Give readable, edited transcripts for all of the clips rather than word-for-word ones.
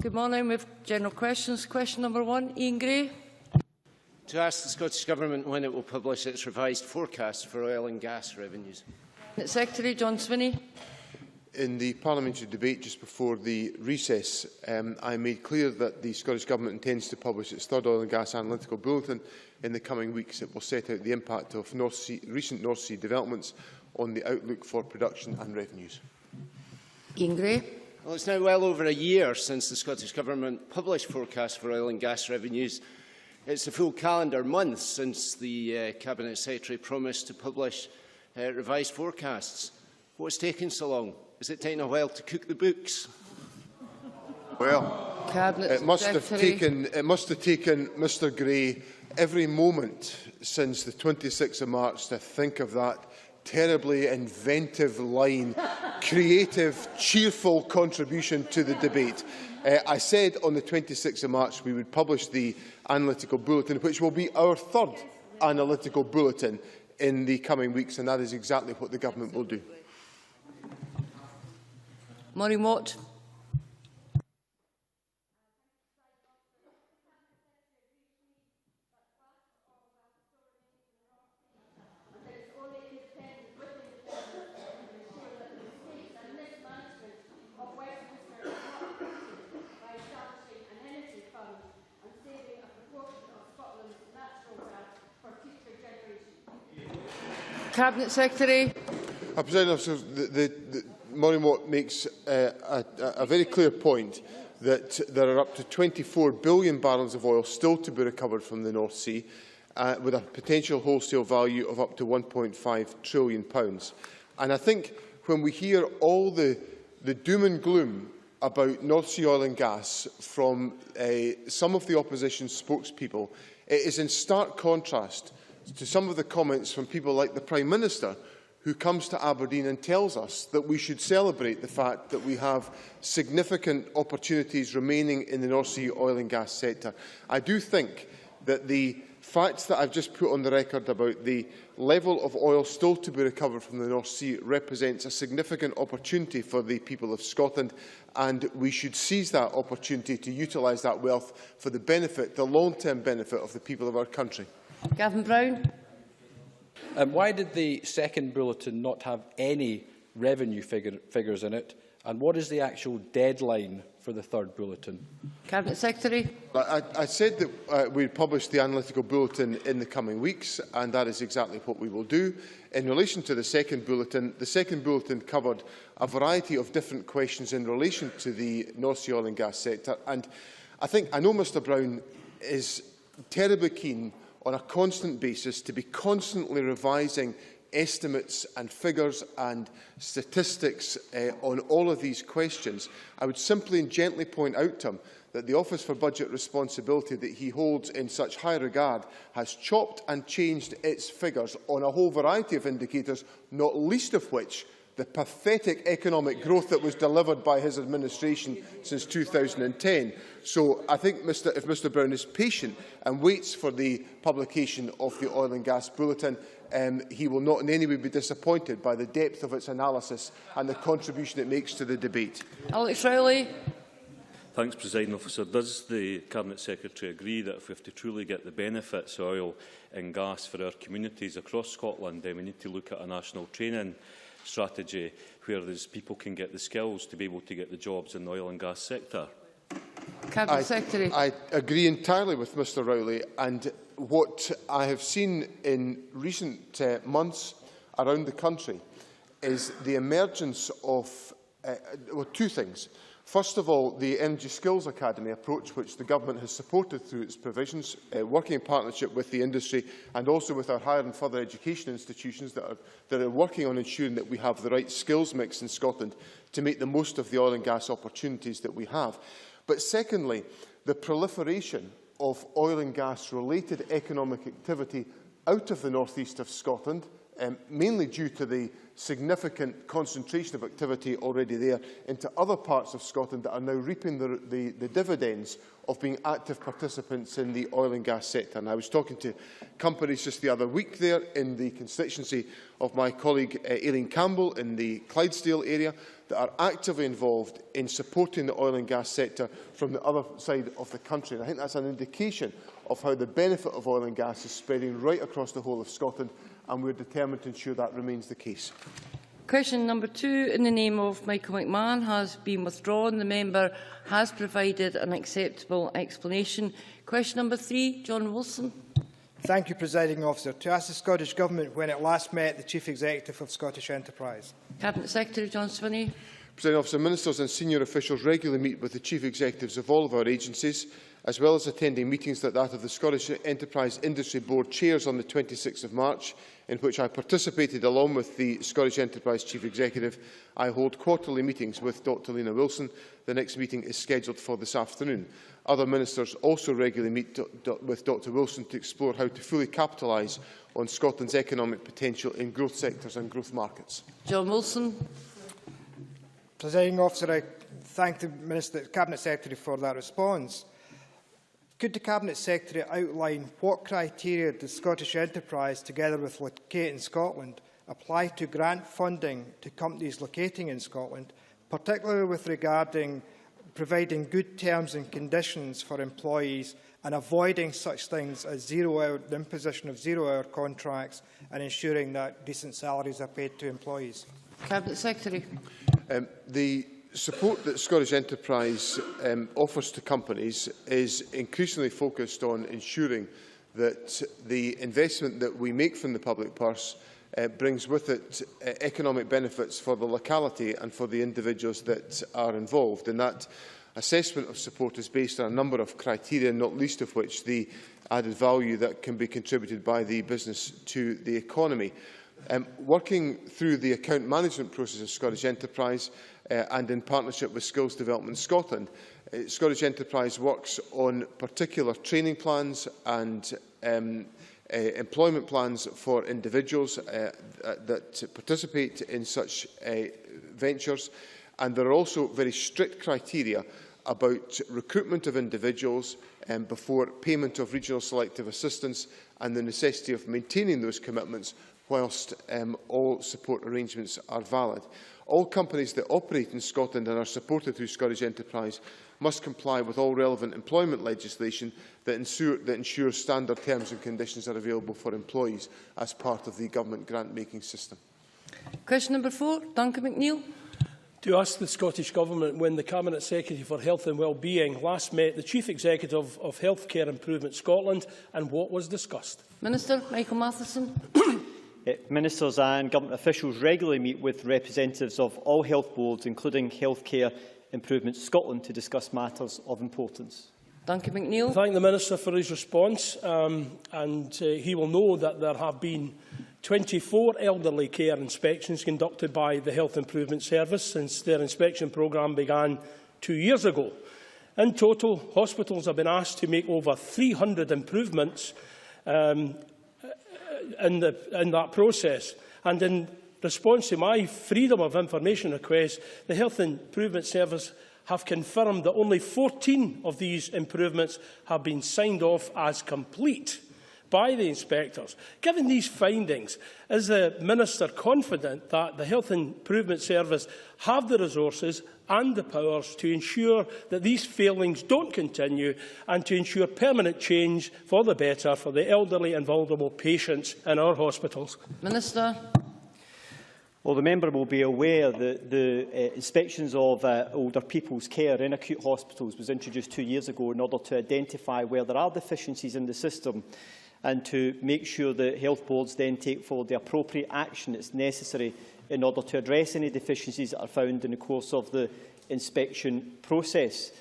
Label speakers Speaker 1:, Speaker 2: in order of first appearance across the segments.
Speaker 1: Good morning. We have general questions. Question number 1, Ian Gray.
Speaker 2: To ask the Scottish Government when it will publish its revised forecast for oil and gas revenues.
Speaker 1: Secretary John Swinney.
Speaker 3: In the parliamentary debate just before the recess, I made clear that the Scottish Government intends to publish its third oil and gas analytical bulletin in the coming weeks. It will set out the impact of recent North Sea developments on the outlook for production and revenues.
Speaker 1: Ian Gray.
Speaker 2: Well, it's now well over a year since the Scottish Government published forecasts for oil and gas revenues. It's a full calendar month since the Cabinet Secretary promised to publish revised forecasts. What's taking so long? Is it taking a while to cook the books?
Speaker 3: Well, it must have taken Mr Gray every moment since the 26th of March to think of that terribly inventive line, creative, cheerful contribution to the debate. I said on the 26th of March we would publish the analytical bulletin, which will be our third analytical bulletin in the coming weeks, and that is exactly what the Government will do.
Speaker 1: Maureen Watt. Cabinet Secretary.
Speaker 3: President Officer, Maureen Watt makes a very clear point that there are up to 24 billion barrels of oil still to be recovered from the North Sea, with a potential wholesale value of up to £1.5 trillion. And I think when we hear all the doom and gloom about North Sea oil and gas from some of the opposition spokespeople, it is in stark contrast to some of the comments from people like the Prime Minister, who comes to Aberdeen and tells us that we should celebrate the fact that we have significant opportunities remaining in the North Sea oil and gas sector. I do think that the facts that I have just put on the record about the level of oil still to be recovered from the North Sea represents a significant opportunity for the people of Scotland, and we should seize that opportunity to utilise that wealth for the benefit, the long-term benefit of the people of our country.
Speaker 1: Gavin Brown.
Speaker 4: Why did the second bulletin not have any revenue figures in it? And what is the actual deadline for the third bulletin? Cabinet Secretary.
Speaker 3: I said that we would publish the analytical bulletin in the coming weeks, and that is exactly what we will do. In relation to the second bulletin covered a variety of different questions in relation to the North Sea oil and gas sector. And I know Mr Brown is terribly keen on a constant basis to be constantly revising estimates and figures and statistics on all of these questions. I would simply and gently point out to him that the Office for Budget Responsibility that he holds in such high regard has chopped and changed its figures on a whole variety of indicators, not least of which the pathetic economic growth that was delivered by his administration since 2010. So I think if Mr Brown is patient and waits for the publication of the Oil and Gas Bulletin, he will not in any way be disappointed by the depth of its analysis and the contribution it makes to the debate.
Speaker 1: Alex Rowley.
Speaker 5: Thanks, Presiding Officer. Does the Cabinet Secretary agree that if we have to truly get the benefits of oil and gas for our communities across Scotland, then we need to look at a national training strategy where people can get the skills to be able to get the jobs in the oil and gas sector?
Speaker 1: Cabinet Secretary.
Speaker 3: I agree entirely with Mr Rowley, and what I have seen in recent months around the country is the emergence of two things. First of all, the Energy Skills Academy approach, which the Government has supported through its provisions, working in partnership with the industry and also with our higher and further education institutions that are working on ensuring that we have the right skills mix in Scotland to make the most of the oil and gas opportunities that we have. But secondly, the proliferation of oil and gas related economic activity out of the north east of Scotland, mainly due to the significant concentration of activity already there, into other parts of Scotland that are now reaping the dividends of being active participants in the oil and gas sector. And I was talking to companies just the other week there in the constituency of my colleague Aileen Campbell in the Clydesdale area that are actively involved in supporting the oil and gas sector from the other side of the country. And I think that's an indication of how the benefit of oil and gas is spreading right across the whole of Scotland, and we are determined to ensure that remains the case.
Speaker 1: Question number 2 in the name of Michael McMahon has been withdrawn. The member has provided an acceptable explanation. Question number 3, John Wilson.
Speaker 6: Thank you, Presiding Officer. To ask the Scottish Government when it last met the Chief Executive of Scottish Enterprise.
Speaker 1: Cabinet Secretary John Swinney.
Speaker 3: Presiding Officer, Ministers and senior officials regularly meet with the Chief Executives of all of our agencies, as well as attending meetings like that of the Scottish Enterprise Industry Board Chairs on the 26th of March, in which I participated along with the Scottish Enterprise Chief Executive. I hold quarterly meetings with Dr Lena Wilson. The next meeting is scheduled for this afternoon. Other ministers also regularly meet with Dr Wilson to explore how to fully capitalise on Scotland's economic potential in growth sectors and growth markets.
Speaker 1: John Wilson.
Speaker 6: Presiding Officer, I thank the Cabinet Secretary for that response. Could the Cabinet Secretary outline what criteria the Scottish Enterprise, together with Locate in Scotland, apply to grant funding to companies locating in Scotland, particularly with regarding providing good terms and conditions for employees and avoiding such things as the imposition of zero-hour contracts and ensuring that decent salaries are paid to employees?
Speaker 1: Cabinet Secretary.
Speaker 3: The support that Scottish Enterprise offers to companies is increasingly focused on ensuring that the investment that we make from the public purse brings with it economic benefits for the locality and for the individuals that are involved. And that assessment of support is based on a number of criteria, not least of which the added value that can be contributed by the business to the economy. Working through the account management process of Scottish Enterprise and in partnership with Skills Development Scotland, Scottish Enterprise works on particular training plans and employment plans for individuals that participate in such ventures, and there are also very strict criteria about recruitment of individuals before payment of regional selective assistance and the necessity of maintaining those commitments whilst all support arrangements are valid. All companies that operate in Scotland and are supported through Scottish Enterprise must comply with all relevant employment legislation that ensures standard terms and conditions are available for employees as part of the government grant-making system.
Speaker 1: Question number 4, Duncan McNeill.
Speaker 7: To ask the Scottish Government when the Cabinet Secretary for Health and Wellbeing last met the Chief Executive of Healthcare Improvement Scotland and what was discussed.
Speaker 1: Minister Michael Matheson.
Speaker 8: Ministers and government officials regularly meet with representatives of all health boards, including Healthcare Improvement Scotland, to discuss matters of importance.
Speaker 1: Duncan McNeill.
Speaker 7: I thank the Minister for his response, he will know that there have been 24 elderly care inspections conducted by the Health Improvement Service since their inspection programme began 2 years ago. In total, hospitals have been asked to make over 300 improvements in that process. And in response to my Freedom of Information request, the Health Improvement Service have confirmed that only 14 of these improvements have been signed off as complete by the inspectors. Given these findings, is the Minister confident that the Health Improvement Service have the resources and the powers to ensure that these failings don't continue and to ensure permanent change for the better for the elderly and vulnerable patients in our hospitals?
Speaker 1: Minister.
Speaker 8: Well, the member will be aware that the inspections of older people's care in acute hospitals was introduced 2 years ago in order to identify where there are deficiencies in the system and to make sure that health boards then take forward the appropriate action that's necessary in order to address any deficiencies that are found in the course of the inspection process.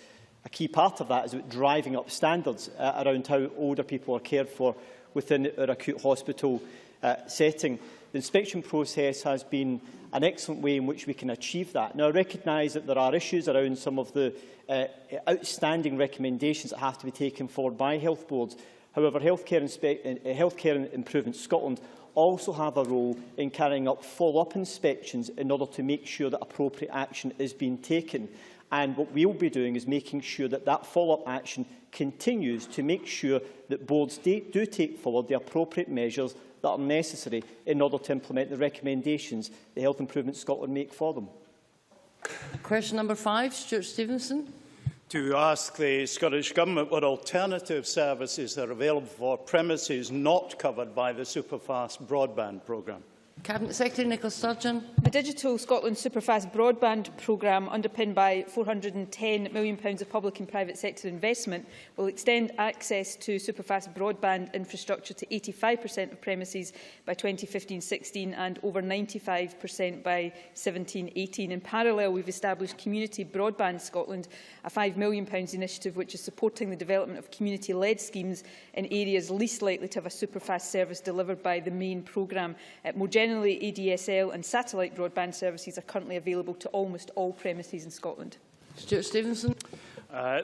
Speaker 8: A key part of that is about driving up standards around how older people are cared for within our acute hospital setting. The inspection process has been an excellent way in which we can achieve that. Now, I recognise that there are issues around some of the outstanding recommendations that have to be taken forward by health boards. However, Healthcare Improvement Scotland also have a role in carrying out follow-up inspections in order to make sure that appropriate action is being taken. And what we will be doing is making sure that that follow-up action continues to make sure that boards do take forward the appropriate measures that are necessary in order to implement the recommendations the Health Improvement Scotland make for them.
Speaker 1: Question number 5, Stuart Stevenson.
Speaker 9: To ask the Scottish Government what alternative services are available for premises not covered by the Superfast Broadband Programme.
Speaker 1: Cabinet Secretary Nicola Sturgeon.
Speaker 10: The Digital Scotland Superfast Broadband Programme, underpinned by £410 million of public and private sector investment, will extend access to superfast broadband infrastructure to 85% of premises by 2015-16 and over 95% by 17-18. In parallel, we've established Community Broadband Scotland, a £5 million initiative which is supporting the development of community-led schemes in areas least likely to have a superfast service delivered by the main programme. More generally, ADSL and satellite broadband services are currently available to almost all premises in Scotland.
Speaker 1: Stuart Stevenson.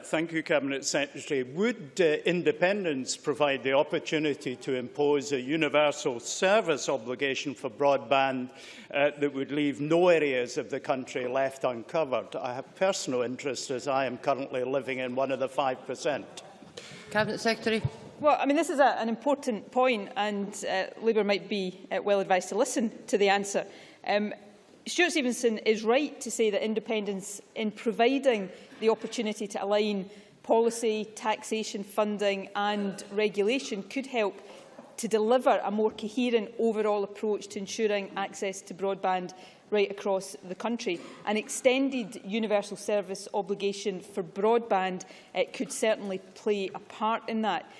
Speaker 9: Thank you, Cabinet Secretary. Would independence provide the opportunity to impose a universal service obligation for broadband that would leave no areas of the country left uncovered? I have personal interest, as I am currently living in one of the 5%.
Speaker 1: Cabinet Secretary.
Speaker 10: Well, I mean, this is an important point, and Labour might be well advised to listen to the answer. Stuart Stevenson is right to say that independence in providing the opportunity to align policy, taxation, funding and regulation could help to deliver a more coherent overall approach to ensuring access to broadband right across the country. An extended universal service obligation for broadband could certainly play a part in that.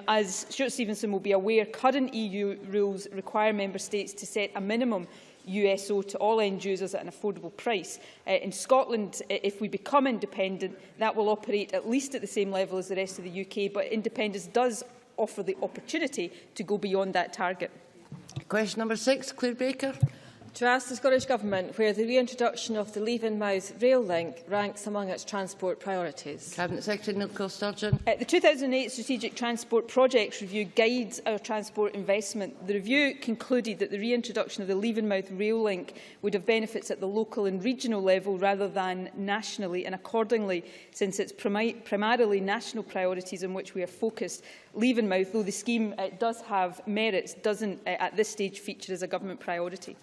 Speaker 10: As Stuart Stevenson will be aware, current EU rules require Member States to set a minimum USO to all end users at an affordable price. In Scotland, if we become independent, that will operate at least at the same level as the rest of the UK, but independence does offer the opportunity to go beyond that target.
Speaker 1: Question number 6, Claire Baker.
Speaker 11: To ask the Scottish Government where the reintroduction of the Leavenmouth rail link ranks among its transport priorities.
Speaker 1: Cabinet Secretary Nicola Sturgeon.
Speaker 10: The 2008 Strategic Transport Projects Review guides our transport investment. The review concluded that the reintroduction of the Leavenmouth rail link would have benefits at the local and regional level rather than nationally, and accordingly, since it's primarily national priorities on which we are focused, Leavenmouth, though the scheme does have merits, doesn't at this stage feature as a government priority.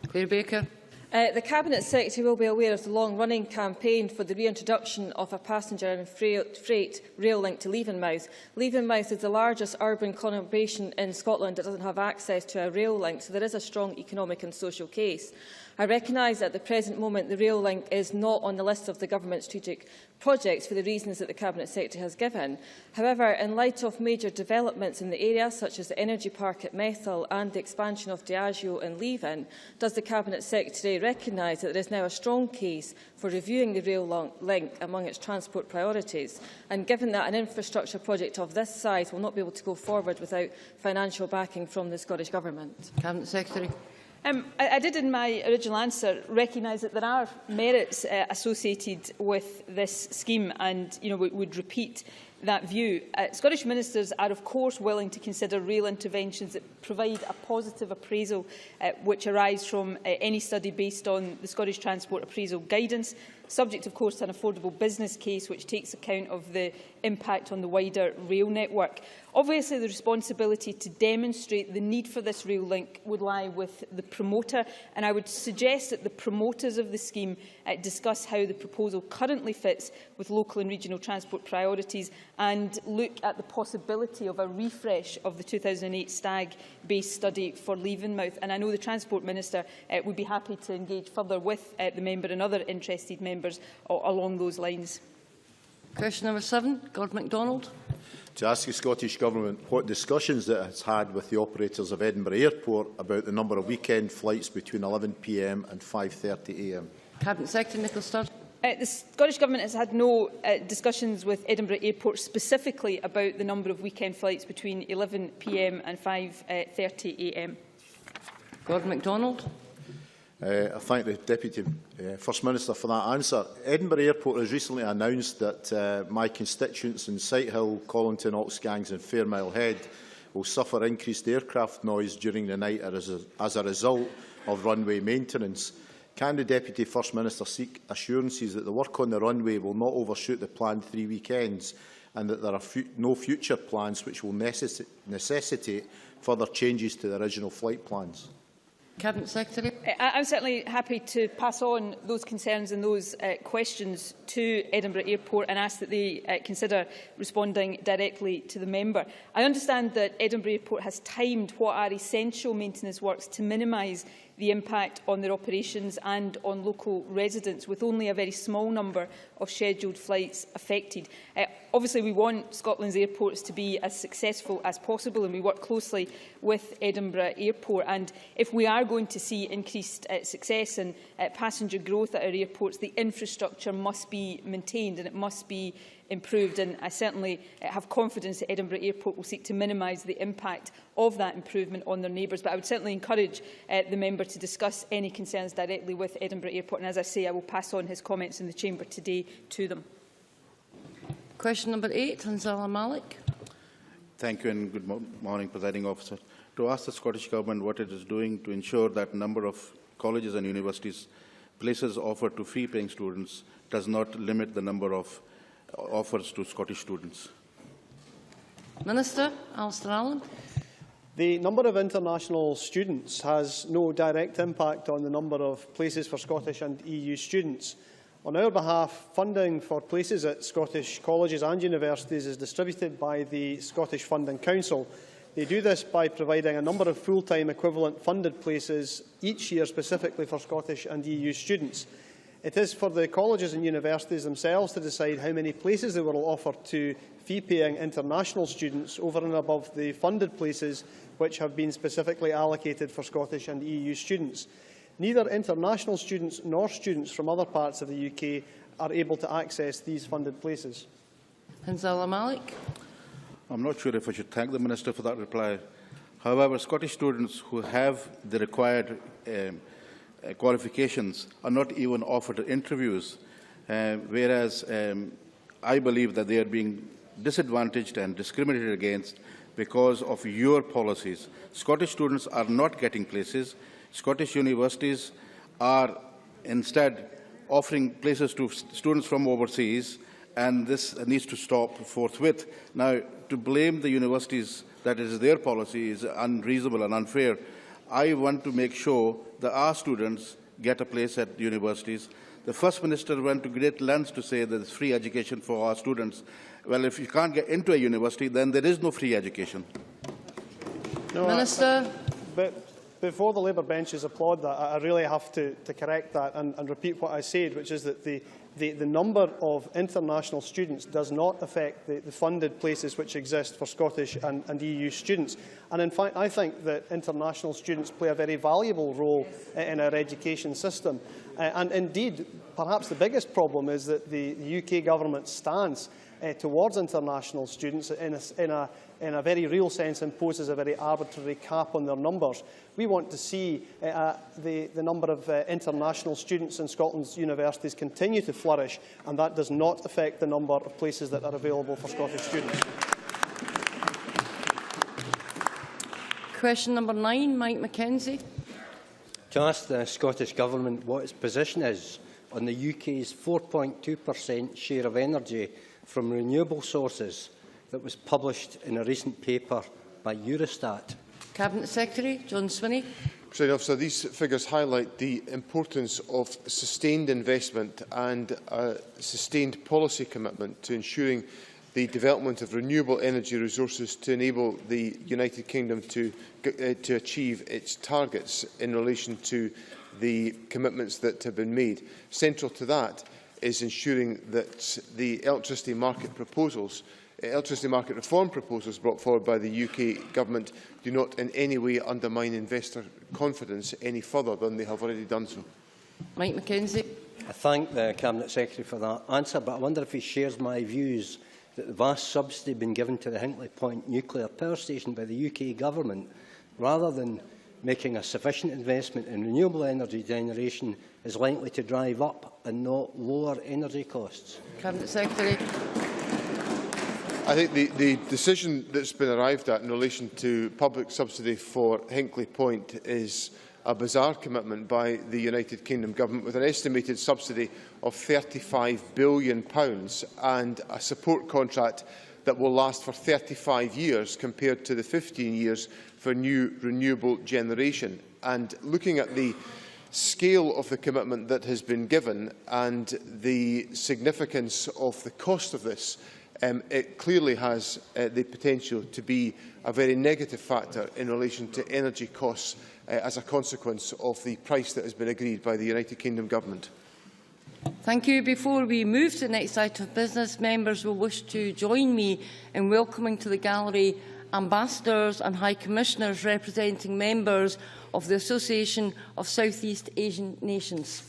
Speaker 1: Claire Baker.
Speaker 11: The Cabinet Secretary will be aware of the long-running campaign for the reintroduction of a passenger and freight rail link to Leavenmouth. Leavenmouth is the largest urban conurbation in Scotland that doesn't have access to a rail link, so there is a strong economic and social case. I recognise that at the present moment the rail link is not on the list of the Government strategic projects for the reasons that the Cabinet Secretary has given. However, in light of major developments in the area, such as the energy park at Methil and the expansion of Diageo in Leven, does the Cabinet Secretary recognise that there is now a strong case for reviewing the rail link among its transport priorities? And given that an infrastructure project of this size will not be able to go forward without financial backing from the Scottish Government?
Speaker 1: Cabinet Secretary.
Speaker 10: I did in my original answer recognise that there are merits associated with this scheme, and would repeat that view. Scottish ministers are of course willing to consider rail interventions that provide a positive appraisal which arise from any study based on the Scottish Transport Appraisal Guidance, subject of course to an affordable business case which takes account of the impact on the wider rail network. Obviously, the responsibility to demonstrate the need for this rail link would lie with the promoter, and I would suggest that the promoters of the scheme discuss how the proposal currently fits with local and regional transport priorities and look at the possibility of a refresh of the 2008 STAG-based study for Leavenmouth. And I know the Transport Minister would be happy to engage further with the member and other interested members along those lines.
Speaker 1: Question number 7, Gordon MacDonald.
Speaker 12: To ask the Scottish Government what discussions it has had with the operators of Edinburgh Airport about the number of weekend flights between 11 p.m. and 5:30 a.m.
Speaker 1: Cabinet Secretary Nicola Sturgeon.
Speaker 10: The Scottish Government has had no discussions with Edinburgh Airport specifically about the number of weekend flights between 11 p.m. and 5:30 a.m.
Speaker 1: Gordon MacDonald.
Speaker 12: I thank the Deputy First Minister for that answer. Edinburgh Airport has recently announced that my constituents in Sighthill, Collington, Oxgangs and Fairmile Head will suffer increased aircraft noise during the night as a result of runway maintenance. Can the Deputy First Minister seek assurances that the work on the runway will not overshoot the planned 3 weekends and that there are no future plans which will necessitate further changes to the original flight plans?
Speaker 1: Cabinet Secretary.
Speaker 10: I'm certainly happy to pass on those concerns and those questions to Edinburgh Airport and ask that they consider responding directly to the member. I understand that Edinburgh Airport has timed what are essential maintenance works to minimise the impact on their operations and on local residents, with only a very small number of scheduled flights affected. Obviously, we want Scotland's airports to be as successful as possible, and we work closely with Edinburgh Airport. And if we are going to see increased success and passenger growth at our airports, the infrastructure must be maintained and it must be improved, and I certainly have confidence that Edinburgh Airport will seek to minimise the impact of that improvement on their neighbours. But I would certainly encourage the member to discuss any concerns directly with Edinburgh Airport, and as I say, I will pass on his comments in the chamber today to them.
Speaker 1: Question number 8, Hanzala Malik.
Speaker 13: Thank you and good morning, Presiding Officer. To ask the Scottish Government what it is doing to ensure that number of colleges and universities places offered to fee-paying students does not limit the number of offers to Scottish students.
Speaker 1: Minister, Alistair Allen.
Speaker 8: The number of international students has no direct impact on the number of places for Scottish and EU students. On our behalf, funding for places at Scottish colleges and universities is distributed by the Scottish Funding Council. They do this by providing a number of full-time equivalent funded places each year specifically for Scottish and EU students. It is for the colleges and universities themselves to decide how many places they will offer to fee-paying international students over and above the funded places which have been specifically allocated for Scottish and EU students. Neither international students nor students from other parts of the UK are able to access these funded places.
Speaker 1: Hanzala Malik.
Speaker 13: I'm not sure if I should thank the Minister for that reply. However, Scottish students who have the required qualifications are not even offered interviews, whereas I believe that they are being disadvantaged and discriminated against because of your policies. Scottish students are not getting places. Scottish universities are instead offering places to students from overseas, and this needs to stop forthwith. Now, to blame the universities that it is their policy is unreasonable and unfair. I want to make sure that our students get a place at universities. The First Minister went to great lengths to say that there is free education for our students. Well, if you can't get into a university, then there is no free education.
Speaker 8: No,
Speaker 1: Minister.
Speaker 8: But before the Labour benches applaud that, I really have to correct that and repeat what I said, which is that the number of international students does not affect the funded places which exist for Scottish and EU students. And in fact, I think that international students play a very valuable role in our education system. And indeed, perhaps the biggest problem is that the UK government's stance towards international students in a very real sense imposes a very arbitrary cap on their numbers. We want to see the number of international students in Scotland's universities continue to flourish, and that does not affect the number of places that are available for Scottish students.
Speaker 1: Question number 9, Mike Mackenzie.
Speaker 14: To ask the Scottish Government what its position is on the UK's 4.2% share of energy from renewable sources that was published in a recent paper by Eurostat.
Speaker 1: Cabinet Secretary John Swinney.
Speaker 3: Presiding Officer, these figures highlight the importance of sustained investment and a sustained policy commitment to ensuring the development of renewable energy resources to enable the United Kingdom to achieve its targets in relation to the commitments that have been made. Central to that is ensuring that the electricity market reform proposals brought forward by the UK Government do not in any way undermine investor confidence any further than they have already done so.
Speaker 1: Mike Mackenzie.
Speaker 14: I thank the Cabinet Secretary for that answer, but I wonder if he shares my views that the vast subsidy being given to the Hinkley Point nuclear power station by the UK Government, rather than making a sufficient investment in renewable energy generation, is likely to drive up and not lower energy costs.
Speaker 1: Cabinet Secretary.
Speaker 3: I think the decision that's been arrived at in relation to public subsidy for Hinkley Point is a bizarre commitment by the United Kingdom Government, with an estimated subsidy of £35 billion and a support contract that will last for 35 years compared to the 15 years for new renewable generation. And looking at the scale of the commitment that has been given and the significance of the cost of this, it clearly has the potential to be a very negative factor in relation to energy costs as a consequence of the price that has been agreed by the United Kingdom Government.
Speaker 1: Thank you. Before we move to the next item of business, members will wish to join me in welcoming to the gallery ambassadors and high commissioners representing members of the Association of South East Asian Nations.